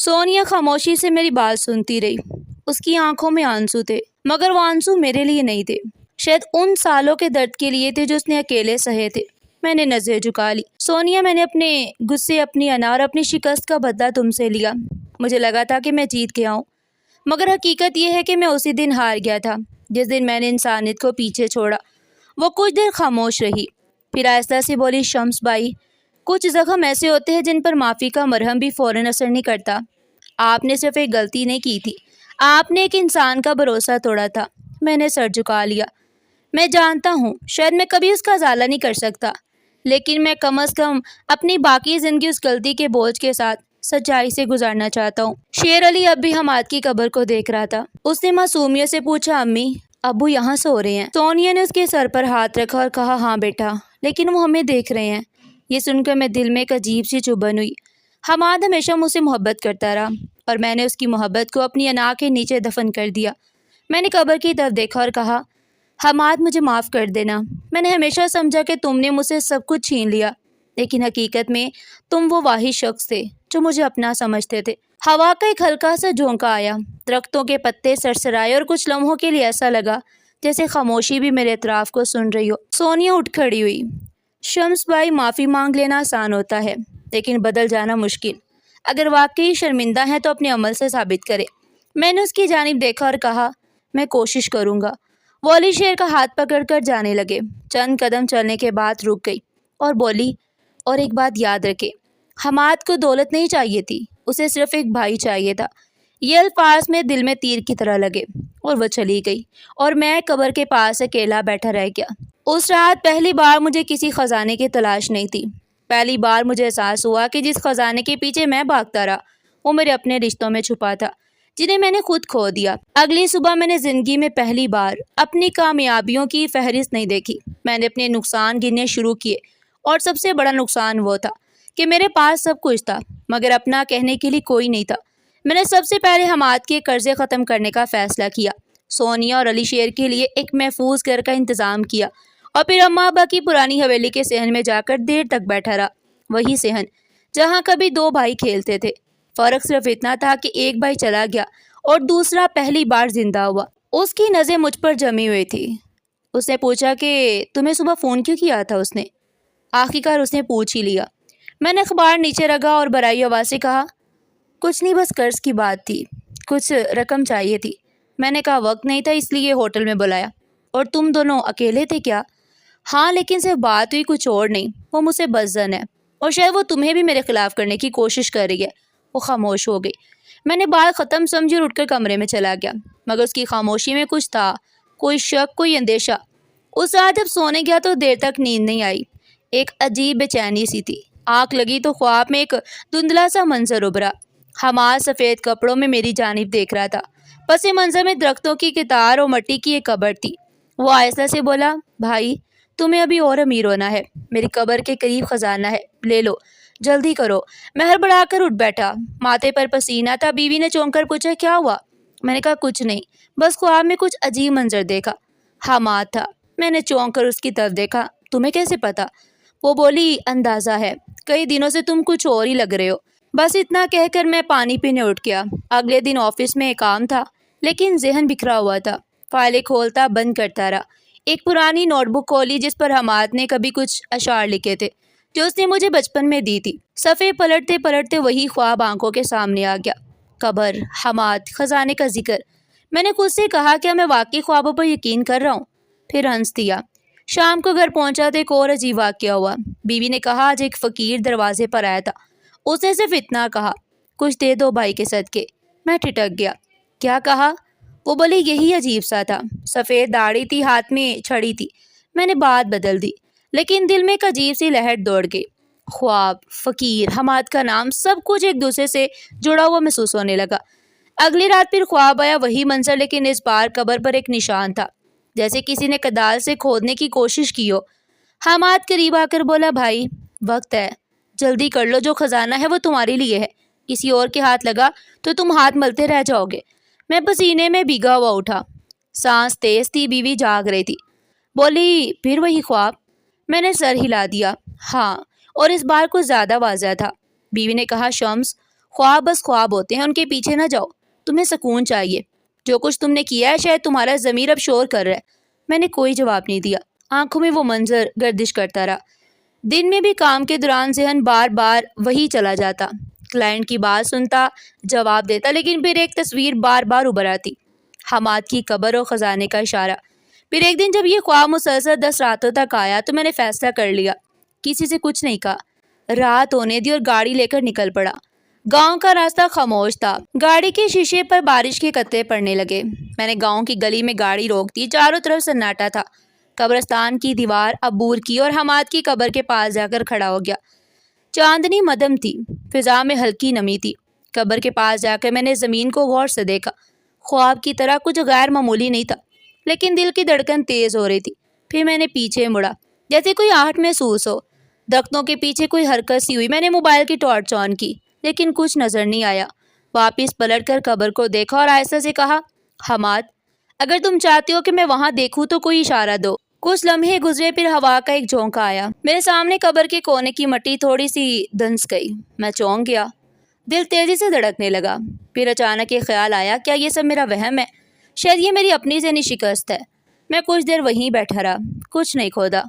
سونیا خاموشی سے میری بات سنتی رہی۔ اس کی آنکھوں میں آنسو تھے، مگر وہ آنسو میرے لیے نہیں تھے، شاید ان سالوں کے درد کے لیے تھے جو اس نے اکیلے سہے تھے۔ میں نے نظر جھکا لی۔ سونیا، میں نے اپنے غصے، اپنی انا اور اپنی شکست کا بدلہ تم سے لیا۔ مجھے لگا تھا کہ میں جیت گیا ہوں، مگر حقیقت یہ ہے کہ میں اسی دن ہار گیا تھا جس دن میں نے انسانیت کو پیچھے چھوڑا۔ وہ کچھ دیر خاموش رہی، پھر آہستہ سے بولی، شمس بھائی، کچھ زخم ایسے ہوتے ہیں جن پر معافی کا مرہم بھی فوراً اثر نہیں کرتا۔ آپ نے صرف ایک غلطی نہیں کی تھی، آپ نے ایک انسان کا بھروسہ توڑا تھا۔ میں نے سر جھکا لیا۔ میں جانتا ہوں شاید میں کبھی اس کا ازالہ نہیں کر سکتا، لیکن میں کم از کم اپنی باقی زندگی اس غلطی کے بوجھ کے ساتھ سچائی سے گزارنا چاہتا ہوں۔ شیر علی اب بھی حماد کی قبر کو دیکھ رہا تھا۔ اس نے معصومیت سے پوچھا، امی، ابو یہاں سو رہے ہیں؟ سونیا نے اس کے سر پر ہاتھ رکھا اور کہا، ہاں بیٹا، لیکن وہ ہمیں دیکھ رہے ہیں۔ یہ سن کر میں دل میں ایک عجیب سی چبھن ہوئی۔ حماد ہمیشہ مجھ سے محبت کرتا رہا اور میں نے اس کی محبت کو اپنی انا کے نیچے دفن کر دیا۔ میں نے قبر کی طرف دیکھا اور کہا، حماد، مجھے معاف کر دینا۔ میں نے ہمیشہ سمجھا کہ تم نے مجھ سے سب کچھ چھین لیا، لیکن حقیقت میں تم وہ واحد شخص تھے جو مجھے اپنا سمجھتے تھے۔ ہوا کا ایک ہلکا سا جھونکا آیا، درختوں کے پتے سرسرائے اور کچھ لمحوں کے لیے ایسا لگا جیسے خاموشی بھی میرے اطراف کو سن رہی ہو۔ سونیا اٹھ کھڑی ہوئی۔ شمس بھائی، معافی مانگ لینا آسان ہوتا ہے، لیکن بدل جانا مشکل۔ اگر واقعی شرمندہ ہیں تو اپنے عمل سے ثابت کرے۔ میں نے اس کی جانب دیکھا اور کہا، میں کوشش کروں گا۔ وہ علی شیر کا ہاتھ پکڑ کر جانے لگے۔ چند قدم چلنے کے بعد رک گئی اور بولی، اور ایک بات یاد رکھے، حماد کو دولت نہیں چاہیے تھی، اسے صرف ایک بھائی چاہیے تھا۔ یہ الفاظ میں دل میں تیر کی طرح لگے اور وہ چلی گئی اور میں قبر کے پاس اکیلا بیٹھا رہ گیا۔ اس رات پہلی بار مجھے کسی خزانے کی تلاش نہیں تھی۔ پہلی بار مجھے احساس ہوا کہ جس خزانے کے پیچھے میں بھاگتا رہا وہ میرے اپنے رشتوں میں چھپا تھا، جنہیں میں نے خود کھو دیا۔ اگلی صبح میں نے زندگی میں پہلی بار اپنی کامیابیوں کی فہرست نہیں دیکھی۔ میں نے اپنے نقصان گننے شروع کیے اور سب سے بڑا نقصان وہ تھا کہ میرے پاس سب کچھ تھا مگر اپنا کہنے کے لیے کوئی نہیں تھا۔ میں نے سب سے پہلے حماد کے قرضے ختم کرنے کا فیصلہ کیا، سونیا اور علی شیر کے لیے ایک محفوظ گھر کا انتظام کیا اور پھر اماں ابا کی پرانی حویلی کے صحن میں جا کر دیر تک بیٹھا رہا۔ وہی صحن جہاں کبھی دو بھائی کھیلتے تھے، فرق صرف اتنا تھا کہ ایک بھائی چلا گیا اور دوسرا پہلی بار زندہ ہوا۔ اس کی نظریں مجھ پر جمی ہوئی تھی۔ اس نے پوچھا کہ تمہیں صبح فون کیوں کیا تھا؟ اس نے آخرکار اس نے پوچھ ہی لیا۔ میں نے اخبار نیچے رکھا اور برائی آواز سے کہا، کچھ نہیں، بس قرض کی بات تھی، کچھ رقم چاہیے تھی۔ میں نے کہا وقت نہیں تھا اس لیے ہوٹل میں بلایا۔ اور تم دونوں اکیلے تھے کیا؟ ہاں، لیکن صرف بات ہوئی، کچھ اور نہیں۔ وہ مجھ سے بدظن ہے اور شاید وہ تمہیں بھی میرے خلاف کرنے کی کوشش کر رہی ہے۔ وہ خاموش ہو گئی۔ میں نے بات ختم سمجھی اور اٹھ کر کمرے میں چلا گیا، مگر اس کی خاموشی میں کچھ تھا، کوئی شک، کوئی اندیشہ۔ اس رات جب سونے گیا تو دیر تک نیند نہیں آئی، ایک عجیب بے چینی سی تھی۔ آنکھ لگی تو خواب میں ایک دھندلا سا منظر ابھرا۔ حماد سفید کپڑوں میں میری جانب دیکھ رہا تھا۔ پس منظر میں درختوں کی قطار اور مٹی کی ایک قبر تھی۔ وہ آہستہ سے بولا، بھائی، تمہیں ابھی اور امیر ہونا ہے، میری قبر کے قریب خزانہ ہے، لے لو، جلدی کرو۔ میں ہڑبڑا کر اٹھ بیٹھا، ماتھے پر پسینہ تھا۔ بیوی نے چونک کر پوچھا، کیا ہوا؟ میں نے کہا کچھ نہیں، بس خواب میں کچھ عجیب منظر دیکھا۔ حماد تھا۔ میں نے چونک کر اس کی طرف دیکھا۔ تمہیں کیسے پتا؟ وہ بولی، اندازہ ہے، کئی دنوں سے تم کچھ اور ہی لگ رہے ہو۔ بس اتنا کہہ کر میں پانی پینے اٹھ گیا۔ اگلے دن آفس میں کام تھا، لیکن ذہن بکھرا ہوا تھا۔ فائلیں کھولتا بند کرتا رہا۔ ایک پرانی نوٹ بک کھولی جس پر حماد نے کبھی کچھ اشعار لکھے تھے جو اس نے مجھے بچپن میں دی تھی۔ صفحے پلٹتے پلٹتے وہی خواب آنکھوں کے سامنے آ گیا، قبر، حماد، خزانے کا ذکر۔ میں نے خود سے کہا، کیا میں واقعی خوابوں پر یقین کر رہا ہوں؟ پھر ہنس دیا۔ شام کو گھر پہنچا تو ایک اور عجیب واقعہ ہوا۔ بیوی نے کہا، آج ایک فقیر دروازے پر آیا تھا، اس نے صرف اتنا کہا، کچھ دے دو بھائی کے صدقے۔ میں ٹھٹک گیا۔ کیا کہا؟ وہ بولی، یہی عجیب سا تھا، سفید داڑھی تھی، ہاتھ میں چھڑی تھی۔ میں نے بات بدل دی، لیکن دل میں ایک عجیب سی لہر دوڑ گئی۔ خواب، فقیر، حماد کا نام، سب کچھ ایک دوسرے سے جڑا ہوا محسوس ہونے لگا۔ اگلی رات پھر خواب آیا، وہی منظر، لیکن اس بار قبر پر ایک نشان تھا، جیسے کسی نے کدال سے کھودنے کی کوشش کی ہو۔ حماد قریب آ کر بولا، بھائی، وقت ہے، جلدی کر لو، جو خزانہ ہے وہ تمہارے لیے ہے، کسی اور کے ہاتھ لگا تو تم ہاتھ ملتے رہ جاؤ گے۔ میں پسینے میں بھیگا ہوا اٹھا، سانس تیز تھی۔ بیوی جاگ رہی تھی، بولی، پھر وہی خواب؟ میں نے سر ہلا دیا، ہاں، اور اس بار کچھ زیادہ واضح تھا۔ بیوی نے کہا، شمس، خواب بس خواب ہوتے ہیں، ان کے پیچھے نہ جاؤ، تمہیں سکون چاہیے۔ جو کچھ تم نے کیا ہے شاید تمہارا ضمیر اب شور کر رہا ہے۔ میں نے کوئی جواب نہیں دیا، آنکھوں میں وہ منظر گردش کرتا رہا۔ دن میں بھی کام کے دوران ذہن بار بار وہی چلا جاتا، کلائنٹ کی بات سنتا، جواب دیتا، لیکن پھر ایک تصویر بار بار ابھر آتی، حماد کی قبر اور خزانے کا اشارہ۔ پھر ایک دن جب یہ خواب مسلسل 10 راتوں تک آیا تو میں نے فیصلہ کر لیا، کسی سے کچھ نہیں کہا، رات ہونے دی اور گاڑی لے کر نکل پڑا۔ گاؤں کا راستہ خاموش تھا، گاڑی کے شیشے پر بارش کے قطرے پڑنے لگے۔ میں نے گاؤں کی گلی میں گاڑی روک دی، چاروں طرف سناٹا تھا۔ قبرستان کی دیوار عبور کی اور حماد کی قبر کے پاس جا کر کھڑا ہو گیا۔ چاندنی مدھم تھی، فضا میں ہلکی نمی تھی۔ قبر کے پاس جا کر میں نے زمین کو غور سے دیکھا، خواب کی طرح کچھ غیر معمولی نہیں تھا، لیکن دل کی دھڑکن تیز ہو رہی تھی۔ پھر میں نے پیچھے مڑا، جیسے کوئی آہٹ محسوس ہو، درختوں کے پیچھے کوئی حرکت سی ہوئی۔ میں نے موبائل کی ٹارچ آن کی، لیکن کچھ نظر نہیں آیا۔ واپس پلٹ کر قبر کو دیکھا اور آہستہ سے کہا، حماد، اگر تم چاہتے ہو کہ میں وہاں دیکھوں تو کوئی اشارہ دو۔ کچھ لمحے گزرے، پھر ہوا کا ایک جھونکا آیا، میرے سامنے قبر کے کونے کی مٹی تھوڑی سی دھنس گئی۔ میں چونک گیا، دل تیزی سے دھڑکنے لگا۔ پھر اچانک یہ خیال آیا، کیا یہ سب میرا وہم ہے؟ شاید یہ میری اپنی ذہنی شکست ہے۔ میں کچھ دیر وہیں بیٹھا رہا، کچھ نہیں کھودا،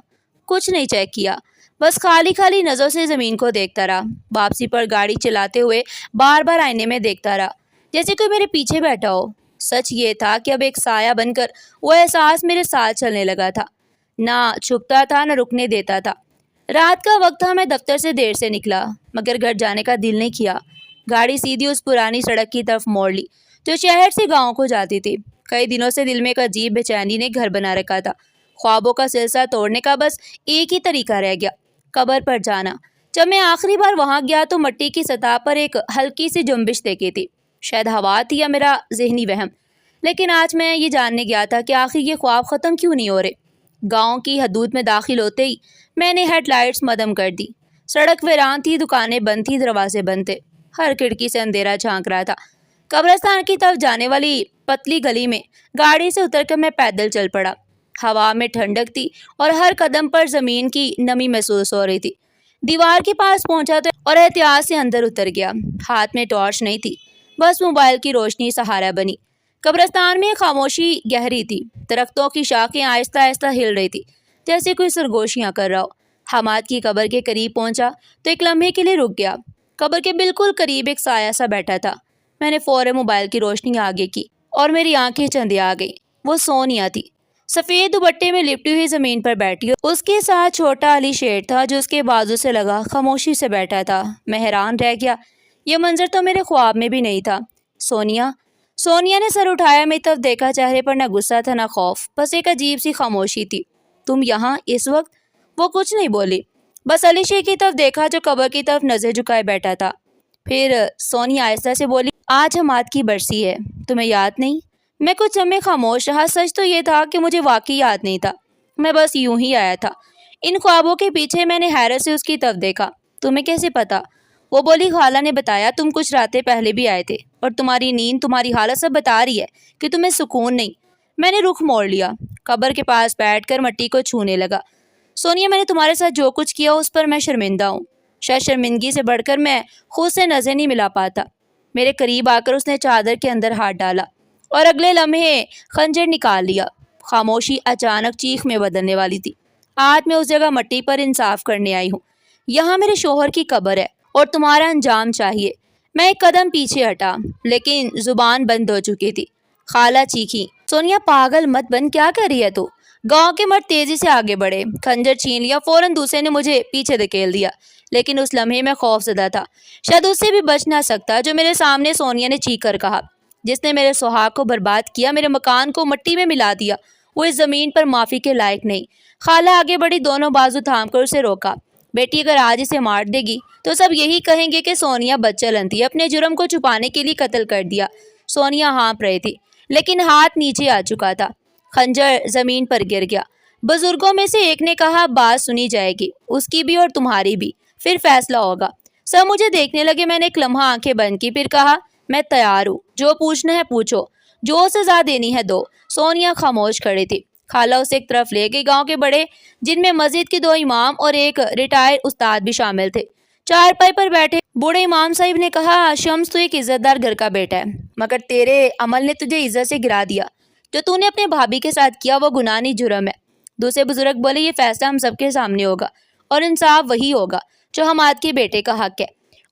کچھ نہیں چیک کیا، بس خالی خالی نظروں سے زمین کو دیکھتا رہا۔ واپسی پر گاڑی چلاتے ہوئے بار بار آئینے میں دیکھتا رہا، جیسے کوئی میرے پیچھے بیٹھا ہو۔ سچ یہ تھا کہ اب ایک سایہ بن کر وہ احساس میرے ساتھ چلنے لگا تھا، نہ چھپتا تھا نہ رکنے دیتا تھا۔ رات کا وقت تھا، میں دفتر سے دیر سے نکلا، مگر گھر جانے کا دل نہیں کیا۔ گاڑی سیدھی اس پرانی سڑک کی طرف موڑ لی جو شہر سے گاؤں کو جاتی تھی۔ کئی دنوں سے دل میں ایک عجیب بے چینی نے گھر بنا رکھا تھا۔ خوابوں کا سلسلہ توڑنے کا بس ایک ہی طریقہ رہ گیا، قبر پر جانا۔ جب میں آخری بار وہاں گیا تو مٹی کی سطح پر ایک ہلکی سی جنبش دیکھی تھی، شاید ہوا تھی یا میرا ذہنی وہم، لیکن آج میں یہ جاننے گیا تھا کہ آخر یہ خواب ختم کیوں نہیں ہو رہے۔ گاؤں کی حدود میں داخل ہوتے ہی میں نے ہیڈ لائٹس مدم کر دی۔ سڑک ویران تھی، دکانیں بند تھی، دروازے بند تھے، ہر کھڑکی سے اندھیرا جھانک رہا تھا۔ قبرستان کی طرف جانے والی پتلی گلی میں گاڑی سے اتر کر میں پیدل چل پڑا۔ ہوا میں ٹھنڈک تھی اور ہر قدم پر زمین کی نمی محسوس ہو رہی تھی۔ دیوار کے پاس پہنچا تو اور احتیاط سے اندر اتر گیا۔ ہاتھ میں ٹارچ نہیں تھی، بس موبائل کی روشنی سہارا بنی۔ قبرستان میں خاموشی گہری تھی، درختوں کی شاخیں آہستہ آہستہ ہل رہی تھی، جیسے کوئی سرگوشیاں کر رہا ہو۔ حماد کی قبر کے قریب پہنچا تو ایک لمحے کے لیے رک گیا۔ قبر کے بالکل قریب ایک سایہ سا بیٹھا تھا۔ میں نے فوراً موبائل کی روشنی آگے کی اور میری آنکھیں چندیا گئیں۔ وہ سونیا تھی، سفید دوپٹے میں لپٹی ہوئی زمین پر بیٹھی، اس کے ساتھ چھوٹا علی شیر تھا جو اس کے بازو سے لگا خاموشی سے بیٹھا تھا۔ میں حیران رہ گیا، یہ منظر تو میرے خواب میں بھی نہیں تھا۔ سونیا نے سر اٹھایا، میری طرف دیکھا، چہرے پر نہ غصہ تھا نہ خوف، بس ایک عجیب سی خاموشی تھی۔ تم یہاں اس وقت؟ وہ کچھ نہیں بولی، بس علی شیر کی طرف دیکھا جو قبر کی طرف نظر جھکائے بیٹھا تھا۔ پھر سونیا آہستہ سے بولی، آج حماد کی برسی ہے، تمہیں یاد نہیں؟ میں کچھ لمحے خاموش رہا۔ سچ تو یہ تھا کہ مجھے واقعی یاد نہیں تھا، میں بس یوں ہی آیا تھا ان خوابوں کے پیچھے۔ میں نے حیرت سے اس کی طرف دیکھا۔ تمہیں کیسے پتا؟ وہ بولی، خالہ نے بتایا، تم کچھ راتیں پہلے بھی آئے تھے اور تمہاری نیند، تمہاری حالت سب بتا رہی ہے کہ تمہیں سکون نہیں۔ میں نے رخ موڑ لیا، قبر کے پاس بیٹھ کر مٹی کو چھونے لگا۔ سونیا، میں نے تمہارے ساتھ جو کچھ کیا اس پر میں شرمندہ ہوں، شاید شرمندگی سے بڑھ کر میں خود سے نظر نہیں ملا پاتا۔ میرے قریب آ کر اس نے چادر کے اندر ہاتھ ڈالا اور اگلے لمحے خنجر نکال لیا۔ خاموشی اچانک چیخ میں بدلنے والی تھی۔ آج میں اس جگہ مٹی پر انصاف کرنے آئی ہوں، یہاں میرے شوہر کی قبر ہے اور تمہارا انجام چاہیے۔ میں ایک قدم پیچھے ہٹا، لیکن زبان بند ہو چکی تھی۔ خالہ چیخی، سونیا پاگل مت بن، کیا کر رہی ہے تو؟ گاؤں کے مرد تیزی سے آگے بڑھے، خنجر چھین لیا، فوراً دوسرے نے مجھے پیچھے دھکیل دیا، لیکن اس لمحے میں خوف زدہ تھا، شاید اس سے بھی بچ نہ سکتا جو میرے سامنے سونیا نے چیخ کر کہا، جس نے میرے سہاگ کو برباد کیا، میرے مکان کو مٹی میں ملا دیا، وہ اس زمین پر معافی کے لائق نہیں۔ خالہ آگے بڑھی، دونوں بازو تھام کر اسے روکا۔ بیٹی، اگر آج اسے مار دے گی تو سب یہی کہیں گے کہ سونیا بچلن تھی، اپنے جرم کو چھپانے کے لیے قتل کر دیا۔ سونیا ہانپ رہی تھی، لیکن ہاتھ نیچے آ چکا تھا، خنجر زمین پر گر گیا۔ بزرگوں میں سے ایک نے کہا، بات سنی جائے گی، اس کی بھی اور تمہاری بھی، پھر فیصلہ ہوگا۔ سب مجھے دیکھنے لگے۔ میں نے ایک لمحہ آنکھیں بند کی، پھر کہا، میں تیار ہوں، جو پوچھنا ہے پوچھو، جو سزا دینی ہے دو۔ سونیا خاموش کھڑی تھی۔ خالہ اسے ایک طرف لے گئی۔ گاؤں کے بڑے، جن میں مسجد کے 2 امام اور ایک ریٹائر استاد بھی شامل تھے، چارپائی پر بیٹھے बूढ़े इमाम साहिब ने कहा, शम्स तो एक इज्जतदार घर का बेटा है, मगर तेरे अमल ने तुझे इज्जत से गिरा दिया। जो तूने अपने भाभी के साथ किया वो गुनाह नहीं जुर्म है। दूसरे बुजुर्ग बोले, ये फैसला हम सबके सामने होगा और इंसाफ वही होगा जो हमाद के बेटे का हक है,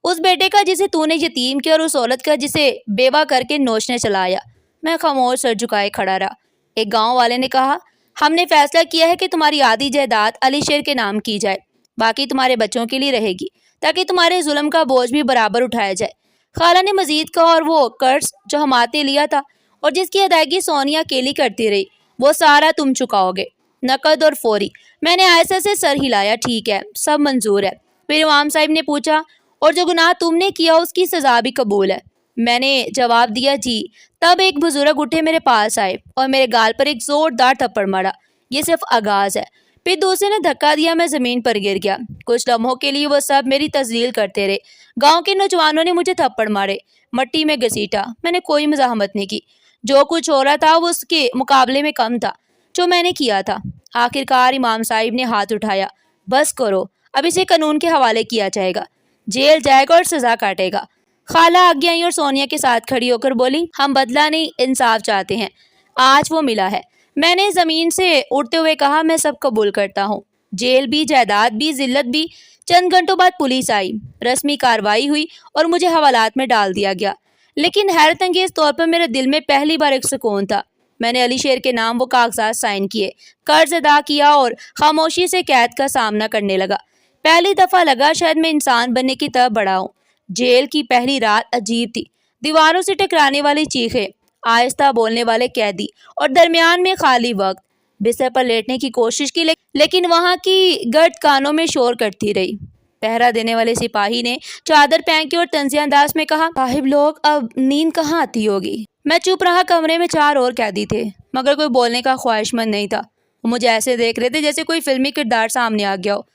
उस बेटे का जिसे तूने यतीम किया और उस औरत का जिसे बेवा करके नोचने चलाया। मैं खामोश सर झुकाए खड़ा रहा। एक गांव वाले ने कहा, हमने फैसला किया है कि तुम्हारी आधी जायदाद अली शेर के नाम की जाए, बाकी तुम्हारे बच्चों के लिए रहेगी, ताकि तुम्हारे जुल्म का बोझ भी बराबर उठाया जाए। खाला ने मजीद कहा, और वो कर्ज जो हमाद ने लिया था और जिसकी अदायगी सोनिया अकेली करती रही, वो सारा तुम चुकाओगे, नकद और फौरी। मैंने आयशा से सर हिलाया, ठीक है, सब मंजूर है। फिर इमाम साहिब ने पूछा, और जो गुनाह तुमने किया उसकी सजा भी कबूल है? मैंने जवाब दिया, जी। तब एक बुजुर्ग उठे मेरे पास आए और मेरे गाल पर एक जोरदार थप्पड़ मारा। ये सिर्फ आगाज है। फिर दूसरे ने धक्का दिया, मैं जमीन पर गिर गया। कुछ लम्हों के लिए वो सब मेरी तजलील करते रहे। गांव के नौजवानों ने मुझे थप्पड़ मारे, मट्टी में घसीटा। मैंने कोई मजाहमत नहीं की। जो कुछ हो रहा था वो उसके मुकाबले में कम था जो मैंने किया था। आखिरकार इमाम साहिब ने हाथ उठाया, बस करो, अब इसे कानून के हवाले किया जाएगा, जेल जाएगा और सजा काटेगा। खाला आगे आई और सोनिया के साथ खड़ी होकर बोली, हम बदला नहीं इंसाफ चाहते हैं। आज वो मिला है। मैंने जमीन से उठते हुए कहा, मैं सब कबूल करता हूँ, जेल भी, जायदाद भी, जिल्लत भी। चंद घंटों बाद पुलिस आई, रस्मी कार्रवाई हुई और मुझे हवालात में डाल दिया गया। लेकिन हैरत अंगेज तौर पर मेरे दिल में पहली बार एक सुकून था। मैंने अली शेर के नाम वो कागजात साइन किए, कर्ज अदा किया और खामोशी से कैद का सामना करने लगा। पहली दफा लगा शायद मैं इंसान बनने की तरफ बढ़ा हूँ। जेल की पहली रात अजीब थी। दीवारों से टकराने वाली चीखें, आहिस्ता बोलने वाले कैदी और दरमियान में खाली वक्त। बिस्तर पर लेटने की कोशिश की, लेकिन वहाँ की गर्द कानों में शोर करती रही। पहरा देने वाले सिपाही ने चादर फेंकी और तंजिया अंदाज में कहा, साहिब लोग, अब नींद कहाँ आती होगी। मैं चुप रहा। कमरे में 4 और कैदी थे, मगर कोई बोलने का ख्वाहिशमंद नहीं था। वो मुझे ऐसे देख रहे थे जैसे कोई फिल्मी किरदार सामने आ गया हो,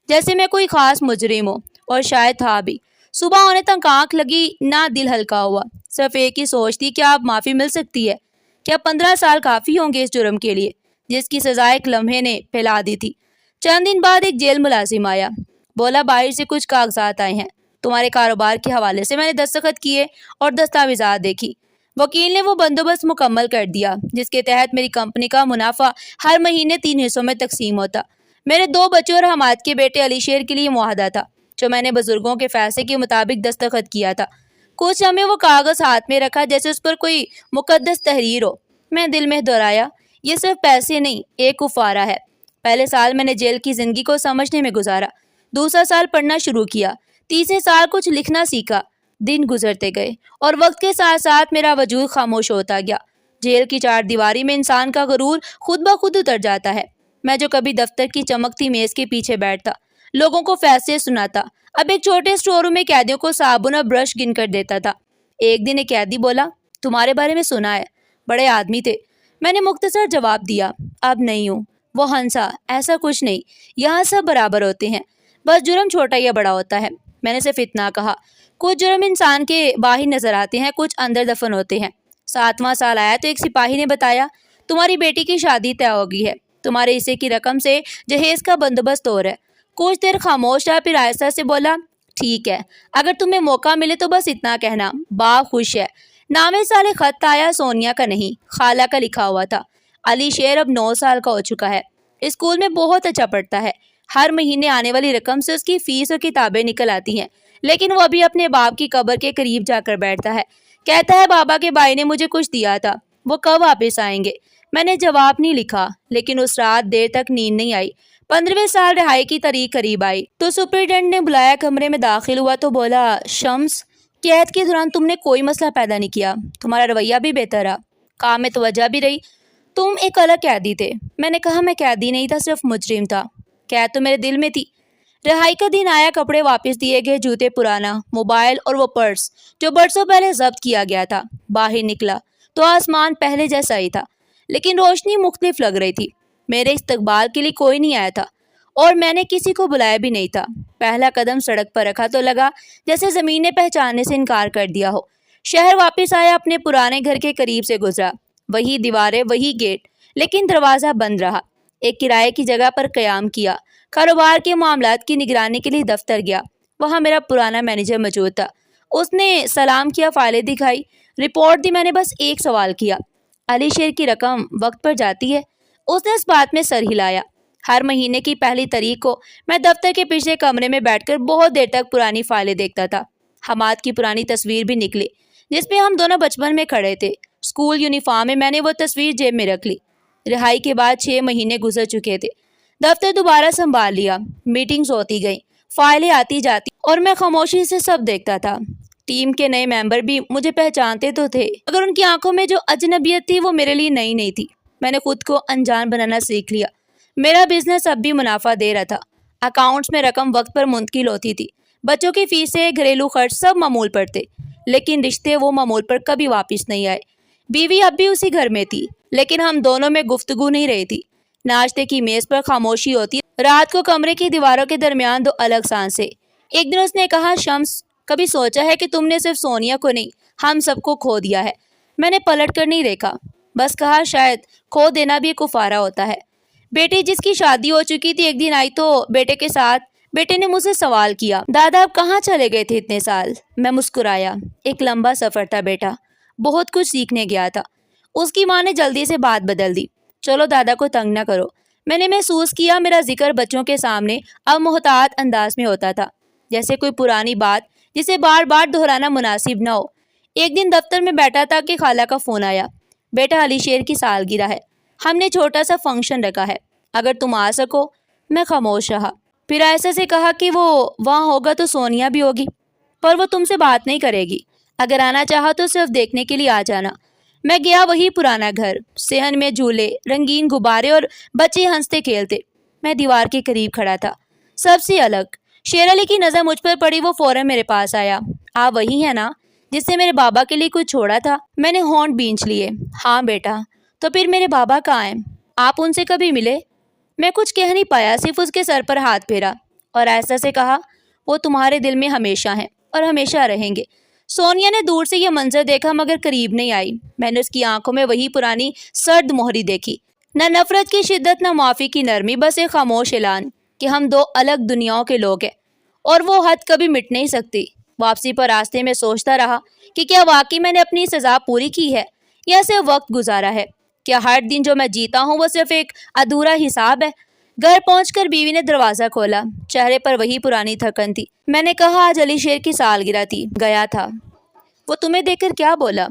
जैसे मैं कोई खास मुजरिम हो, और शायद था भी। सुबह होने तक आंख लगी ना, दिल हल्का हुआ। सिर्फ एक ही सोच थी, क्या अब माफ़ी मिल सकती है? क्या 15 साल काफ़ी होंगे इस जुर्म के लिए जिसकी सजा एक लम्हे ने फैला दी थी? चंद दिन बाद एक जेल मुलाजिम आया, बोला, बाहर से कुछ कागजात आए हैं तुम्हारे कारोबार के हवाले से। मैंने दस्तखत किए और दस्तावेजात देखी। वकील ने वो बंदोबस्त मुकम्मल कर दिया जिसके तहत मेरी कंपनी का मुनाफा हर महीने 3 हिस्सों में तकसीम होता। मेरे 2 बच्चों और हमाद के बेटे अली शेर के लिए मुआहदा था जो मैंने बुजुर्गों के फैसले के मुताबिक दस्तखत किया था। कुछ हमें वो कागज़ हाथ में रखा जैसे उस पर कोई मुकद्दस तहरीर हो। मैं दिल में दोहराया, ये सिर्फ पैसे नहीं, एक कुफारा है। पहले साल मैंने जेल की ज़िंदगी को समझने में गुजारा। दूसरा साल पढ़ना शुरू किया। तीसरे साल कुछ लिखना सीखा। दिन गुजरते गए और वक्त के साथ साथ मेरा वजूद खामोश होता गया। जेल की 4 दीवारी में इंसान का गुरूर खुद ब खुद उतर जाता है। मैं जो कभी दफ्तर की चमकती मेज़ के पीछे बैठता, लोगों को फैसले सुनाता, अब एक छोटे स्टोर रूम में कैदियों को साबुन और ब्रश गिन कर देता था। एक दिन एक कैदी बोला, तुम्हारे बारे में सुना है, बड़े आदमी थे। मैंने मुख्तसर जवाब दिया, अब नहीं हूँ। वो हंसा, ऐसा कुछ नहीं, यहाँ सब बराबर होते हैं, बस जुर्म छोटा या बड़ा होता है। मैंने सिर्फ इतना कहा, कुछ जुर्म इंसान के बाहर नजर आते हैं, कुछ अंदर दफन होते हैं। 7वां साल आया तो एक सिपाही ने बताया, तुम्हारी बेटी की शादी तय हो गई है, तुम्हारे हिस्से की रकम से जहेज का बंदोबस्त हो रहा है। कुछ देर खामोश रहा, फिर आहिस्ता से बोला, ठीक है, अगर तुम्हें मौका मिले तो बस इतना कहना, बाप खुश है। नामे साले खत आया, सोनिया का नहीं, खाला का लिखा हुआ था। अली शेर अब 9 साल का हो चुका है, स्कूल में बहुत अच्छा पढ़ता है। हर महीने आने वाली रकम से उसकी फीस और किताबें निकल आती हैं, लेकिन वो अभी अपने बाप की कब्र के करीब जाकर बैठता है। कहता है, बाबा के भाई ने मुझे कुछ दिया था, वो कब वापस आएंगे? मैंने जवाब नहीं लिखा, लेकिन उस रात देर तक नींद नहीं आई। 15वें साल रिहाई की तारीख करीब आई तो सुपरिटेंडेंट ने बुलाया। कमरे में दाखिल हुआ तो बोला, शम्स, कैद के दौरान तुमने कोई मसला पैदा नहीं किया, तुम्हारा रवैया भी बेहतर रहा, काम में तवज्जो भी रही, तुम एक अलग कैदी थे। मैंने कहा, मैं कैदी नहीं था, सिर्फ मुजरिम था। कैद तो मेरे दिल में थी। रिहाई का दिन आया, कपड़े वापस दिए गए, जूते पुराना, मोबाइल और वो पर्स जो बरसों पहले जब्त किया गया था। बाहर निकला तो आसमान पहले जैसा ही था, लेकिन रोशनी मुख्तलिफ लग रही थी। मेरे इस्तकबाल के लिए कोई नहीं आया था और मैंने किसी को बुलाया भी नहीं था। पहला कदम सड़क पर रखा तो लगा जैसे ज़मीन ने पहचानने से इनकार कर दिया हो। शहर वापस आया, अपने पुराने घर के करीब से गुजरा। वही दीवारें, वही गेट, लेकिन दरवाज़ा बंद रहा। एक किराए की जगह पर क़याम किया। कारोबार के मामलात की निगरानी के लिए दफ्तर गया। वहाँ मेरा पुराना मैनेजर मौजूद था। उसने सलाम किया, फाइलें दिखाई, रिपोर्ट दी। मैंने बस एक सवाल किया, अली शेर की रकम वक्त पर जाती है? उसने इस बात में सर हिलाया। हर महीने की पहली तारीख को मैं दफ्तर के पिछले कमरे में बैठकर बहुत देर तक पुरानी फाइलें देखता था। हमाद की पुरानी तस्वीर भी निकली जिसमें हम दोनों बचपन में खड़े थे। स्कूल यूनिफॉर्म में मैंने वो तस्वीर जेब में रख ली। रिहाई के बाद 6 महीने गुजर चुके थे। दफ्तर दोबारा संभाल लिया, मीटिंग्स होती गई, फाइलें आती जाती और मैं खामोशी से सब देखता था। टीम के नए मेंबर भी मुझे पहचानते तो थे, मगर उनकी आंखों में जो अजनबियत थी वो मेरे लिए नई नहीं थी। मैंने खुद को अनजान बनाना सीख लिया। मेरा बिजनेस अब भी मुनाफा दे रहा था। अकाउंट्स में रकम वक्त पर मुंतकिल होती थी। बच्चों की फीसें, घरेलू खर्च सब मामूल पर थे, लेकिन रिश्ते वो मामूल पर कभी वापस नहीं आए। बीवी अब भी उसी घर में थी, लेकिन हम दोनों में गुफ्तगू नहीं रही थी। नाश्ते की मेज पर खामोशी होती। रात को कमरे की दीवारों के दरमियान 2 अलग सांसें। एक दिन उसने कहा, शम्स, कभी सोचा है कि तुमने सिर्फ सोनिया को नहीं, हम सबको खो दिया है? मैंने पलट कर नहीं देखा, बस कहा, शायद खो देना भी एक कुफारा होता है। बेटी जिसकी शादी हो चुकी थी एक दिन आई तो बेटे के साथ। बेटे ने मुझसे सवाल किया, दादा आप कहाँ चले गए थे इतने साल? मैं मुस्कुराया। एक लंबा सफ़र था बेटा, बहुत कुछ सीखने गया था। उसकी माँ ने जल्दी से बात बदल दी, चलो दादा को तंग ना करो। मैंने महसूस किया मेरा जिक्र बच्चों के सामने अब मोहतात अंदाज में होता था, जैसे कोई पुरानी बात जिसे बार बार दोहराना मुनासिब ना हो। एक दिन दफ्तर में बैठा था कि खाला का फ़ोन आया, बेटा अली शेर की सालगिरह है, हमने छोटा सा फंक्शन रखा है, अगर तुम आ सको। मैं खामोश रहा। फिर ऐसे से कहा कि वो वहाँ होगा तो सोनिया भी होगी, पर वो तुमसे बात नहीं करेगी। अगर आना चाहा तो सिर्फ देखने के लिए आ जाना। मैं गया, वही पुराना घर, सेहन में झूले, रंगीन गुब्बारे और बच्चे हंसते खेलते। मैं दीवार के करीब खड़ा था, सबसे अलग। शेर अली की नज़र मुझ पर पड़ी, वो फौरन मेरे पास आया। आप वही है ना जिससे मेरे बाबा के लिए कुछ छोड़ा था? मैंने होंठ भींच लिए। हाँ बेटा। तो फिर मेरे बाबा कहाँ हैं? आप उनसे कभी मिले? मैं कुछ कह नहीं पाया, सिर्फ उसके सर पर हाथ फेरा और ऐसा से कहा, वो तुम्हारे दिल में हमेशा हैं और हमेशा रहेंगे। सोनिया ने दूर से ये मंजर देखा मगर करीब नहीं आई। मैंने उसकी आंखों में वही पुरानी सर्द मोहरी देखी, न नफरत की शिद्दत, न माफ़ी की नरमी, बस एक खामोश ऐलान कि हम 2 अलग दुनियाओं के लोग हैं और वो हद कभी मिट नहीं सकती। वापसी पर रास्ते में सोचता रहा कि क्या वाकई मैंने अपनी सज़ा पूरी की है या सिर्फ वक्त गुजारा है? क्या हर दिन जो मैं जीता हूँ वो सिर्फ एक अधूरा हिसाब है? घर पहुंचकर बीवी ने दरवाज़ा खोला, चेहरे पर वही पुरानी थकन थी। मैंने कहा, आज अली शेर की सालगिरह थी, गया था। वो तुम्हें देखकर क्या बोला?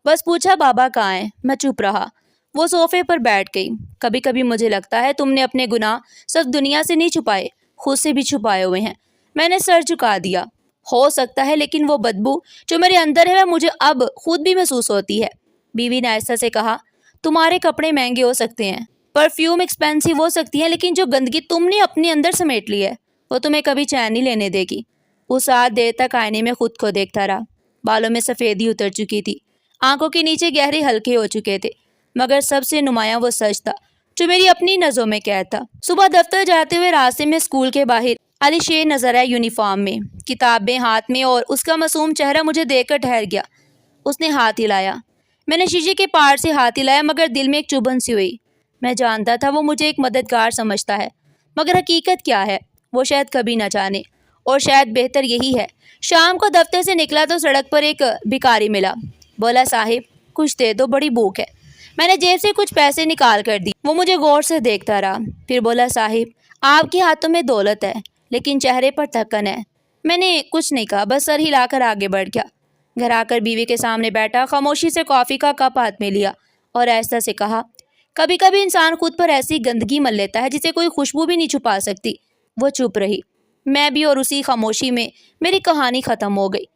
बस पूछा बाबा कहाँ हैं। मैं चुप रहा। वो सोफे पर बैठ गई। कभी कभी मुझे लगता है तुमने अपने गुनाह सिर्फ दुनिया से नहीं छुपाए, खुद से भी छुपाए हुए हैं। मैंने सर झुका दिया। हो सकता है, लेकिन वो बदबू जो मेरे अंदर है मुझे अब खुद भी महसूस होती है। बीवी ने ऐसा से कहा, तुम्हारे कपड़े महंगे हो सकते हैं, परफ्यूम एक्सपेंसिव हो सकती है, लेकिन जो गंदगी तुमने अपने अंदर समेट ली है वो तुम्हें कभी चैन नहीं लेने देगी। उस आध देर तक आईने में खुद को देखता रहा। बालों में सफ़ेदी उतर चुकी थी, आंखों के नीचे गहरे हल्के हो चुके थे, मगर सबसे नुमायां वो सच था जो मेरी अपनी नज़रों में कैद था। सुबह दफ्तर जाते हुए रास्ते में स्कूल के बाहर अली शेर नजर आया, यूनिफॉर्म में, किताबें हाथ में, और उसका मासूम चेहरा मुझे देखकर ठहर गया। उसने हाथ हिलाया। मैंने शीशे के पार से हाथ हिलाया, मगर दिल में एक चुभन सी हुई। मैं जानता था वो मुझे एक मददगार समझता है, मगर हकीकत क्या है वो शायद कभी न जाने, और शायद बेहतर यही है। शाम को दफ्तर से निकला तो सड़क पर एक भिखारी मिला। बोला, साहिब कुछ दे दो, बड़ी भूख है। मैंने जेब से कुछ पैसे निकाल कर दी। वो मुझे गौर से देखता रहा, फिर बोला, साहिब आपके हाथों में दौलत है लेकिन चेहरे पर थकन है। मैंने कुछ नहीं कहा, बस सर हिलाकर आगे बढ़ गया। घर आकर बीवी के सामने बैठा, खामोशी से कॉफ़ी का कप हाथ में लिया और ऐसा से कहा, कभी कभी इंसान खुद पर ऐसी गंदगी मल लेता है जिसे कोई खुशबू भी नहीं छुपा सकती। वो चुप रही, मैं भी, और उसी खामोशी में मेरी कहानी ख़त्म हो गई।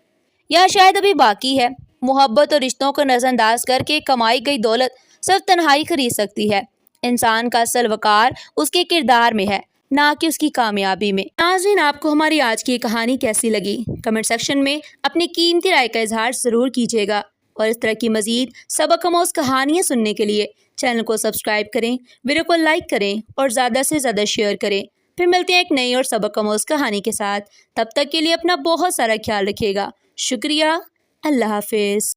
या शायद अभी बाकी है। मोहब्बत और रिश्तों को नज़रअंदाज करके कमाई गई दौलत सिर्फ तन्हाई खरीद सकती है। इंसान का असल वकार उसके किरदार में है, ना कि उसकी कामयाबी में। नाज़रीन, आपको हमारी आज की कहानी कैसी लगी? कमेंट सेक्शन में अपनी कीमती राय का इजहार ज़रूर कीजिएगा, और इस तरह की मज़ीद सबक-आमूज़ कहानियाँ सुनने के लिए चैनल को सब्सक्राइब करें, वीडियो को लाइक करें और ज़्यादा से ज़्यादा शेयर करें। फिर मिलते हैं एक नई और सबक-आमूज़ कहानी के साथ। तब तक के लिए अपना बहुत सारा ख्याल रखिएगा। शुक्रिया। अल्लाह हाफिज़।